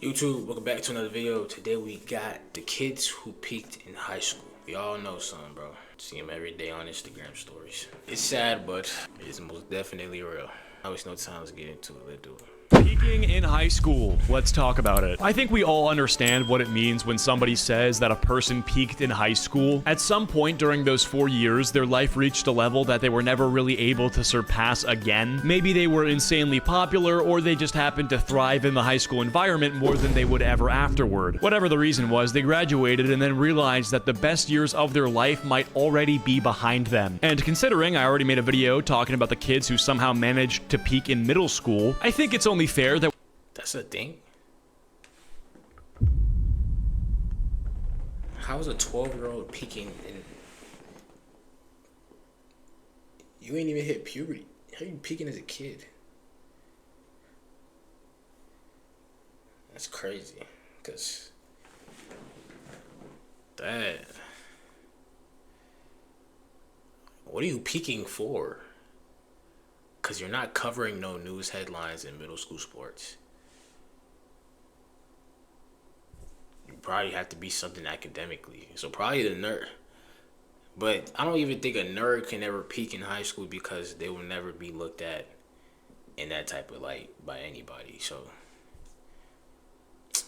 YouTube, welcome back to another video. Today we got the kids who peaked in high school. We all know some, bro. See them every day on Instagram stories. It's sad, but it's most definitely real. I waste no time. Let's get into it. Let's do it. Peaking in high school. Let's talk about it. I think we all understand what it means when somebody says that a person peaked in high school. At some point during those 4 years, their life reached a level that they were never really able to surpass again. Maybe they were insanely popular, or they just happened to thrive in the high school environment more than they would ever afterward. Whatever the reason was, they graduated and then realized that the best years of their life might already be behind them. And considering I already made a video talking about the kids who somehow managed to peak in middle school, I think it's only fair that that's a thing. How is a 12-year-old peaking in? You ain't even hit puberty. How are you peaking as a kid? That's crazy. Cause that. What are you peaking for? Cause you're not covering no news headlines in middle school sports. You probably have to be something academically. So probably the nerd. But I don't even think a nerd can ever peak in high school because they will never be looked at in that type of light by anybody. So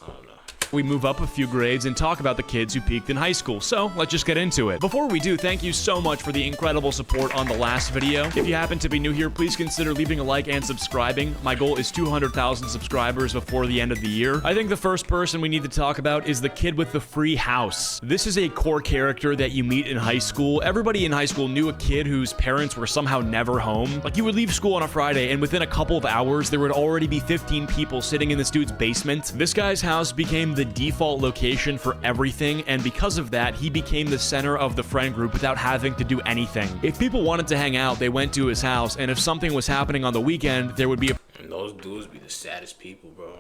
I don't know. we move up a few grades and talk about the kids who peaked in high school. So let's just get into it. Before we do, thank you so much for the incredible support on the last video. If you happen to be new here, please consider leaving a like and subscribing. My goal is 200,000 subscribers before the end of the year. I think the first person we need to talk about is the kid with the free house. This is a core character that you meet in high school. Everybody in high school knew a kid whose parents were somehow never home. Like, you would leave school on a Friday and within a couple of hours there would already be 15 people sitting in this dude's basement. This guy's house became the default location for everything, and because of that, he became the center of the friend group without having to do anything. If people wanted to hang out, they went to his house, and if something was happening on the weekend, there would be a... And those dudes be the saddest people, bro.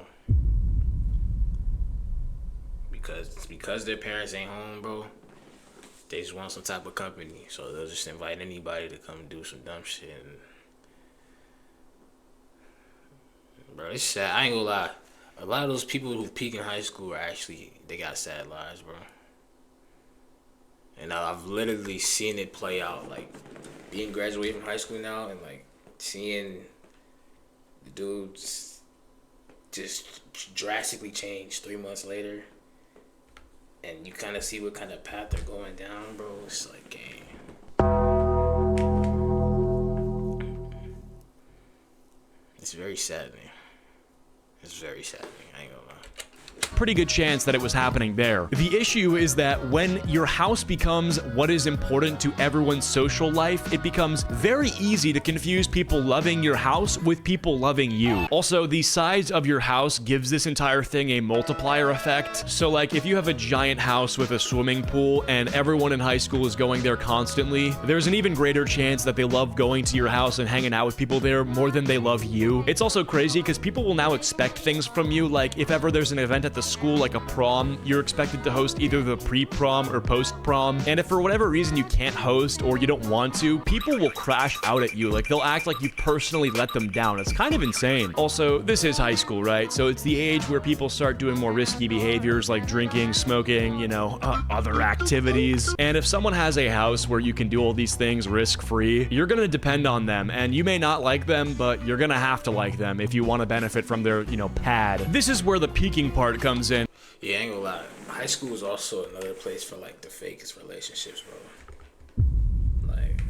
Because their parents ain't home, bro. They just want some type of company, so they'll just invite anybody to come do some dumb shit. And, bro, it's sad. I ain't gonna lie. A lot of those people who peak in high school are actually, they got sad lives, bro. And I've literally seen it play out, like being graduated from high school now and like seeing the dudes just drastically change 3 months later. And you kind of see what kind of path they're going down, bro. It's like, gang. It's very saddening. It's very saddening. I ain't gonna lie. pretty good chance that it was happening there. The issue is that when your house becomes what is important to everyone's social life, it becomes very easy to confuse people loving your house with people loving you. Also, the size of your house gives this entire thing a multiplier effect. So like, if you have a giant house with a swimming pool and everyone in high school is going there constantly, there's an even greater chance that they love going to your house and hanging out with people there more than they love you. It's also crazy because people will now expect things from you. Like, if ever there's an event at the school like a prom, you're expected to host either the pre-prom or post-prom. And if for whatever reason you can't host or you don't want to, people will crash out at you. Like, they'll act like you personally let them down. It's kind of insane. Also, this is high school, right? So it's the age where people start doing more risky behaviors like drinking, smoking, you know, other activities. And if someone has a house where you can do all these things risk-free, you're gonna depend on them. And you may not like them, but you're gonna have to like them if you want to benefit from their, you know, pad. This is where the peaking part comes in. Yeah, I ain't gonna lie. High school is also another place for like the fakest relationships, bro. Like,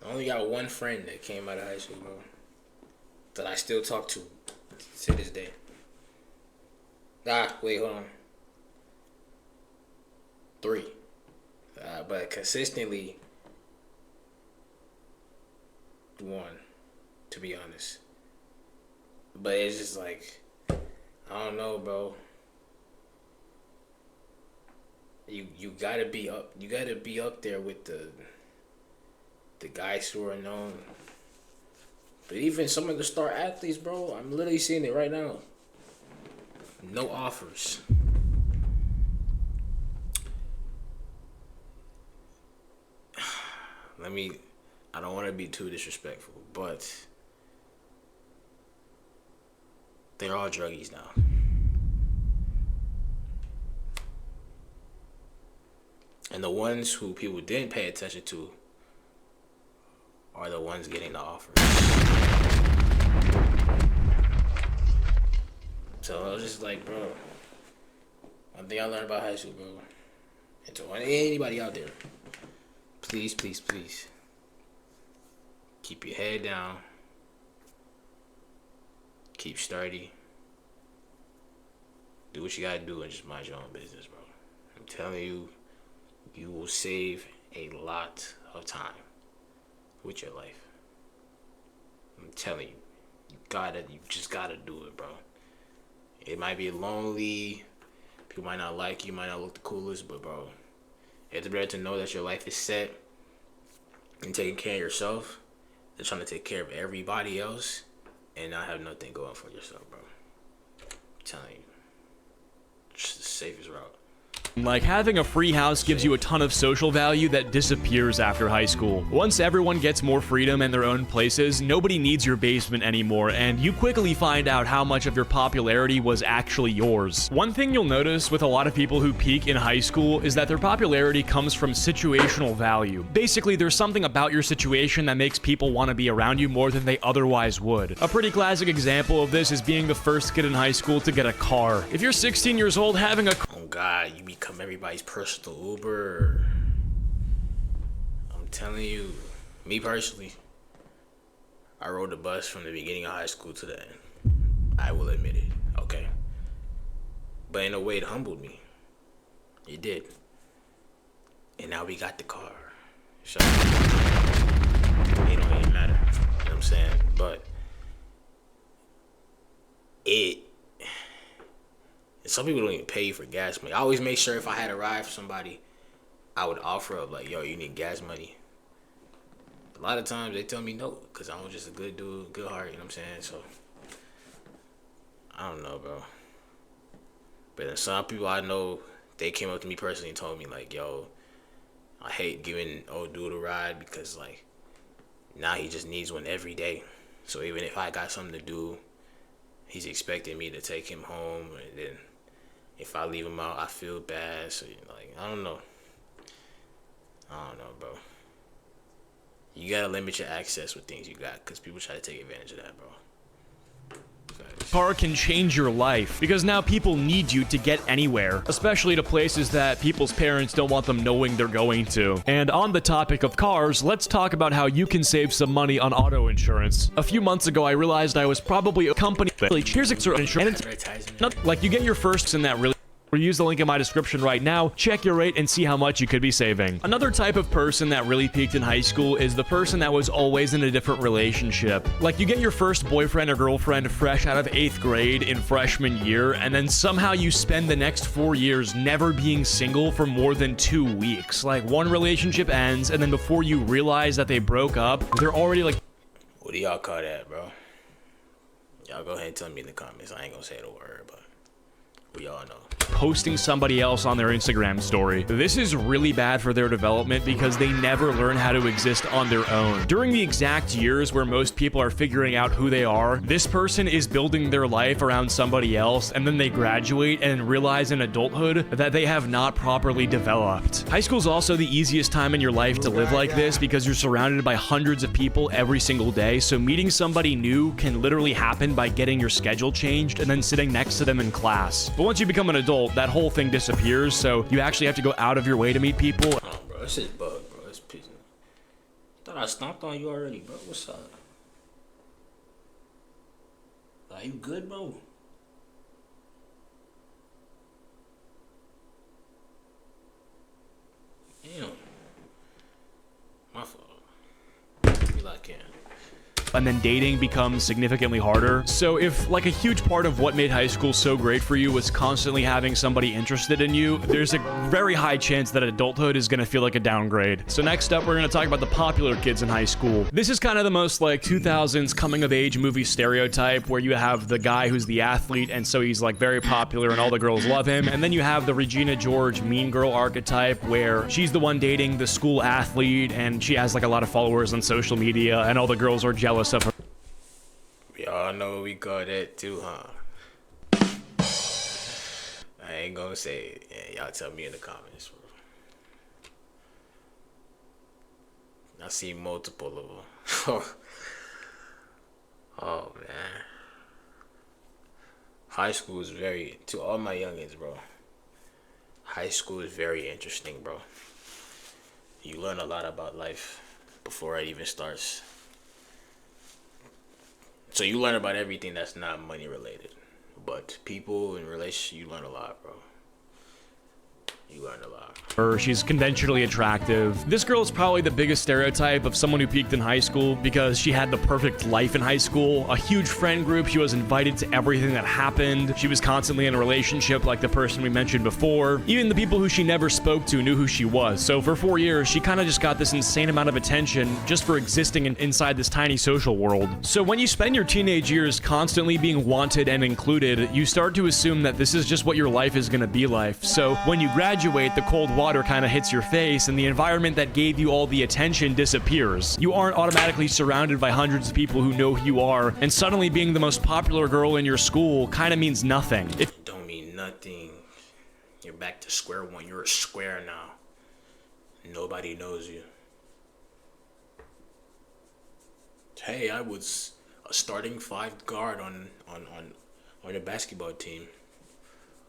I only got one friend that came out of high school, bro, that I still talk to this day. Wait, hold on. 3. But consistently 1, to be honest. But it's just like, I don't know, bro. You gotta be up there with the guys who are known. But even some of the star athletes, bro, I'm literally seeing it right now. No offers. I don't want to be too disrespectful, but They're all druggies now. And the ones who people didn't pay attention to are the ones getting the offers. So I was just like, bro, one thing I learned about high school, bro, and to anybody out there, please, please, please, keep your head down, keep sturdy, do what you gotta do, and just mind your own business, bro. I'm telling you, you will save a lot of time with your life. I'm telling you, you just gotta do it, bro. It might be lonely, people might not like you, might not look the coolest, but bro, it's better to know that your life is set and taking care of yourself than trying to take care of everybody else and not have nothing going for yourself, bro. I'm telling you, it's the safest route. Like, having a free house gives you a ton of social value that disappears after high school. Once everyone gets more freedom in their own places, nobody needs your basement anymore, and you quickly find out how much of your popularity was actually yours. One thing you'll notice with a lot of people who peak in high school is that their popularity comes from situational value. Basically, there's something about your situation that makes people want to be around you more than they otherwise would. A pretty classic example of this is being the first kid in high school to get a car. If you're 16 years old, having a oh God, you become everybody's personal Uber. I'm telling you, me personally, I rode the bus from the beginning of high school to the end. I will admit it, okay? But in a way, it humbled me. It did. And now we got the car. So, it don't even matter. You know what I'm saying? But some people don't even pay you for gas money. I always make sure if I had a ride for somebody, I would offer up like, yo, you need gas money. A lot of times they tell me no, because I'm just a good dude, good heart, you know what I'm saying? So, I don't know, bro. But then some people I know, they came up to me personally and told me like, yo, I hate giving old dude a ride because like, now he just needs one every day. So even if I got something to do, he's expecting me to take him home, and then if I leave him out, I feel bad. So, like, I don't know, bro. You gotta limit your access with things you got, because people try to take advantage of that, bro. Car can change your life, because now people need you to get anywhere, especially to places that people's parents don't want them knowing they're going to. And on the topic of cars, let's talk about how you can save some money on auto insurance. A few months ago, I realized I was probably a company here's insurance, like you get your firsts in that really. Use the link in my description right now, check your rate, and see how much you could be saving. Another type of person that really peaked in high school is the person that was always in a different relationship. Like, you get your first boyfriend or girlfriend fresh out of 8th grade in freshman year, and then somehow you spend the next 4 years never being single for more than 2 weeks. Like, one relationship ends, and then before you realize that they broke up, they're already like... What do y'all call that, bro? Y'all go ahead and tell me in the comments. I ain't gonna say the word, but we all know. Posting somebody else on their Instagram story. This is really bad for their development because they never learn how to exist on their own. During the exact years where most people are figuring out who they are, this person is building their life around somebody else, and then they graduate and realize in adulthood that they have not properly developed. High school is also the easiest time in your life to live like this because you're surrounded by hundreds of people every single day, so meeting somebody new can literally happen by getting your schedule changed and then sitting next to them in class. But once you become an adult, that whole thing disappears, so you actually have to go out of your way to meet people. Oh, bro, this is bug, bro. It's pissing. Thought I stomped on you already, bro. What's up? Are you good, bro? Damn. My fault. You like it. And then dating becomes significantly harder. So if like a huge part of what made high school so great for you was constantly having somebody interested in you, there's a very high chance that adulthood is gonna feel like a downgrade. So next up, we're gonna talk about the popular kids in high school. This is kind of the most like 2000s coming of age movie stereotype where you have the guy who's the athlete, and so he's like very popular and all the girls love him. And then you have the Regina George mean girl archetype where she's the one dating the school athlete and she has like a lot of followers on social media and all the girls are jealous of her. We all know we call that too, huh? I ain't gonna say it. Yeah, y'all tell me in the comments, bro. I see multiple of them. Oh man, high school is very, to all my youngins, bro. High school is very interesting, bro. You learn a lot about life before it even starts. So you learn about everything that's not money related, but people and relationships, you learn a lot, bro. You learned a lot. She's conventionally attractive. This girl is probably the biggest stereotype of someone who peaked in high school because she had the perfect life in high school. A huge friend group. She was invited to everything that happened. She was constantly in a relationship like the person we mentioned before. Even the people who she never spoke to knew who she was. So for 4 years, she kind of just got this insane amount of attention just for existing inside this tiny social world. So when you spend your teenage years constantly being wanted and included, you start to assume that this is just what your life is going to be like. So when you graduate, the cold water kind of hits your face and the environment that gave you all the attention disappears. You aren't automatically surrounded by hundreds of people who know who you are, and suddenly being the most popular girl in your school kind of means nothing. It don't mean nothing. You're back to square one. You're a square now. Nobody knows you. Hey, I was a starting 5 guard on the basketball team.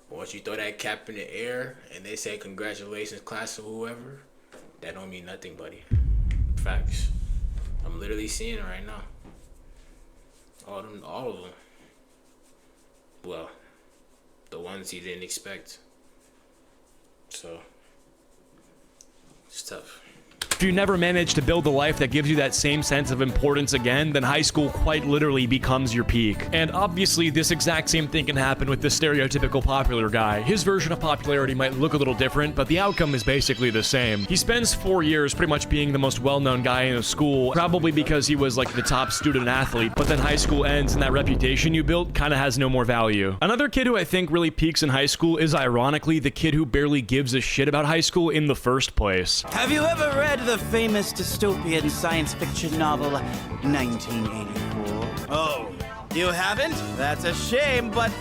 Once you throw that cap in the air and they say congratulations class or whoever, that don't mean nothing, buddy. Facts. I'm literally seeing it right now. All of them. Well, the ones you didn't expect. So, it's tough. If you never manage to build a life that gives you that same sense of importance again, then high school quite literally becomes your peak. And obviously, this exact same thing can happen with the stereotypical popular guy. His version of popularity might look a little different, but the outcome is basically the same. He spends 4 years pretty much being the most well-known guy in the school, probably because he was like the top student athlete, but then high school ends and that reputation you built kind of has no more value. Another kid who I think really peaks in high school is ironically the kid who barely gives a shit about high school in the first place. Have you ever read the famous dystopian science fiction novel 1984? Oh, you haven't? That's a shame, but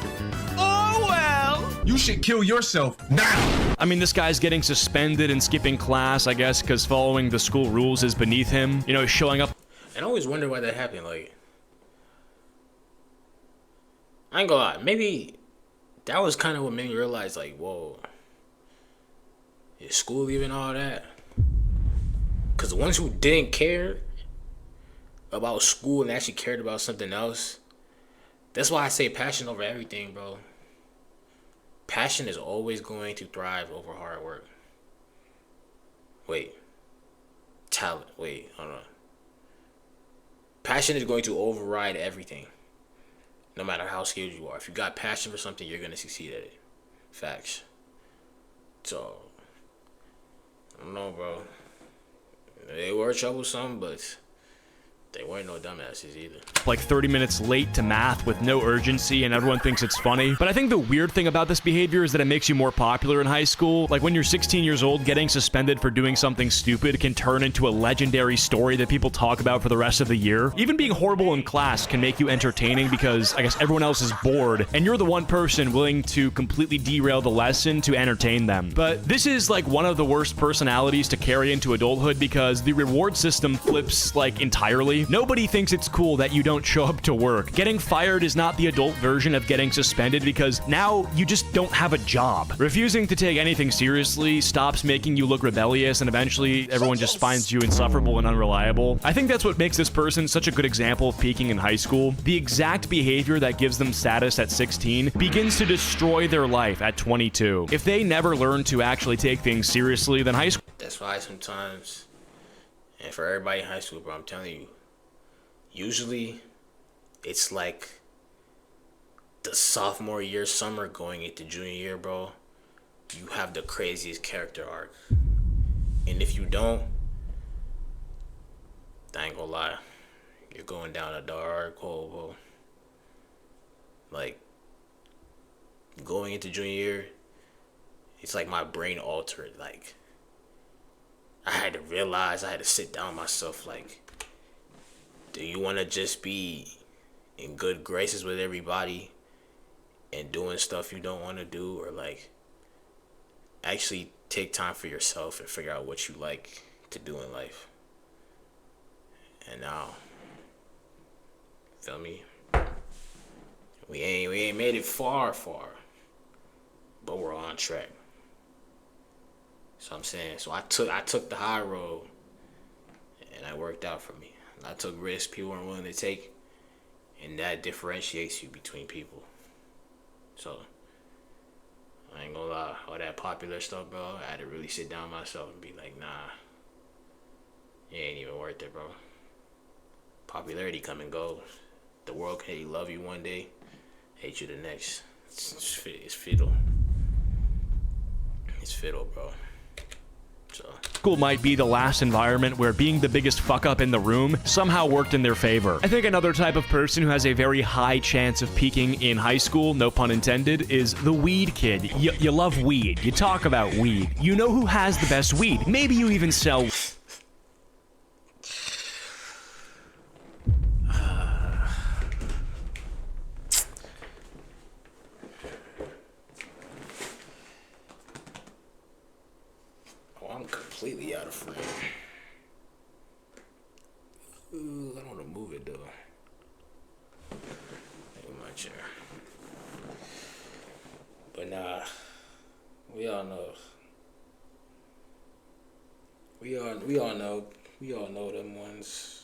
oh well! You should kill yourself now! I mean, this guy's getting suspended and skipping class, I guess, because following the school rules is beneath him. You know, showing up. And I always wonder why that happened. Like, I ain't gonna lie, maybe that was kind of what made me realize, like, whoa, is school even all that? Because the ones who didn't care about school and actually cared about something else, that's why I say passion over everything, bro. Passion is always going to thrive over hard work. Wait. Talent. Wait, hold on. Passion is going to override everything. No matter how skilled you are. If you got passion for something, you're going to succeed at it. Facts. So, I don't know, bro. They were troublesome, but they weren't no dumbasses either. Like 30 minutes late to math with no urgency and everyone thinks it's funny. But I think the weird thing about this behavior is that it makes you more popular in high school. Like when you're 16 years old, getting suspended for doing something stupid can turn into a legendary story that people talk about for the rest of the year. Even being horrible in class can make you entertaining because I guess everyone else is bored and you're the one person willing to completely derail the lesson to entertain them. But this is like one of the worst personalities to carry into adulthood because the reward system flips like entirely. Nobody thinks it's cool that you don't show up to work. Getting fired is not the adult version of getting suspended because now you just don't have a job. Refusing to take anything seriously stops making you look rebellious and eventually everyone just finds you insufferable and unreliable. I think that's what makes this person such a good example of peaking in high school. The exact behavior that gives them status at 16 begins to destroy their life at 22. If they never learn to actually take things seriously, then high school... That's why sometimes, and for everybody in high school, bro, I'm telling you, usually, it's like the sophomore year, summer going into junior year, bro. You have the craziest character arc. And if you don't, I ain't gonna lie, you're going down a dark hole, bro. Like, going into junior year, it's like my brain altered. Like, I had to sit down with myself, like, do you want to just be in good graces with everybody and doing stuff you don't want to do, or like actually take time for yourself and figure out what you like to do in life. And now, feel me? We ain't made it far, but we're on track. So I'm saying, so I took the high road, and that worked out for me. I took risks people weren't willing to take, and that differentiates you between people. So I ain't gonna lie, all that popular stuff, bro, I had to really sit down myself and be like, nah, it ain't even worth it, bro. Popularity come and go. The world can love you one day, hate you the next. It's fiddle. It's fiddle, bro. So. School might be the last environment where being the biggest fuck up in the room somehow worked in their favor. I think another type of person who has a very high chance of peaking in high school, no pun intended, is the weed kid. You love weed. You talk about weed. You know who has the best weed. Maybe you even sell. I'm completely out of frame. Ooh, I don't want to move it though. Maybe my chair. But nah, we all know. We all know them ones.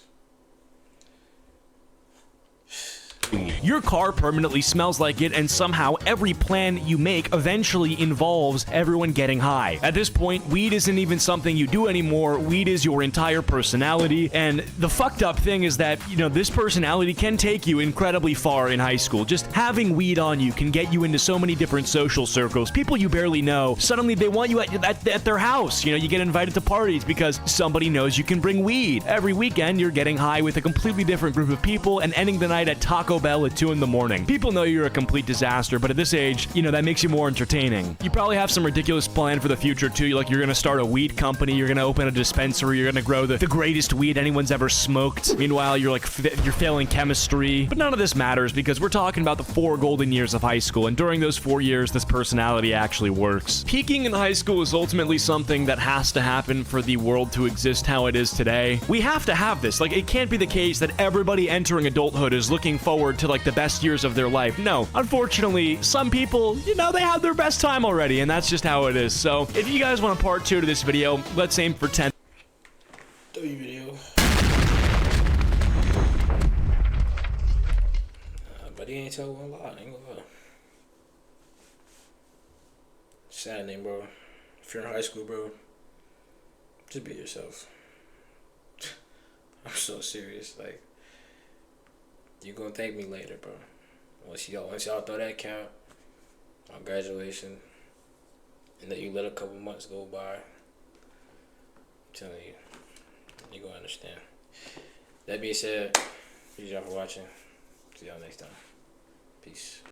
Your car permanently smells like it, and somehow every plan you make eventually involves everyone getting high. At this point, weed isn't even something you do anymore. Weed is your entire personality, and the fucked up thing is that, you know, this personality can take you incredibly far in high school. Just having weed on you can get you into so many different social circles. People you barely know, suddenly they want you at their house. You know, you get invited to parties because somebody knows you can bring weed. Every weekend, you're getting high with a completely different group of people and ending the night at Taco Bell at 2 in the morning. People know you're a complete disaster, but at this age, you know, that makes you more entertaining. You probably have some ridiculous plan for the future too. Like, you're gonna start a weed company, you're gonna open a dispensary, you're gonna grow the greatest weed anyone's ever smoked. Meanwhile, you're failing chemistry. But none of this matters because we're talking about the 4 golden years of high school, and during those 4 years, this personality actually works. Peaking in high school is ultimately something that has to happen for the world to exist how it is today. We have to have this. Like, it can't be the case that everybody entering adulthood is looking forward to like the best years of their life. No, unfortunately, some people, you know, they had their best time already, and that's just how it is. So if you guys want a part 2 to this video, let's aim for 10. Video. But he ain't tell one lie. I ain't gonna lie. Saddening, bro. If you're in high school, bro, just be yourself. I'm so serious. Like, you gonna thank me later, bro. Once y'all throw that count on graduation, and then you let a couple months go by, I'm telling you, you gonna understand. That being said, thank y'all for watching. See y'all next time. Peace.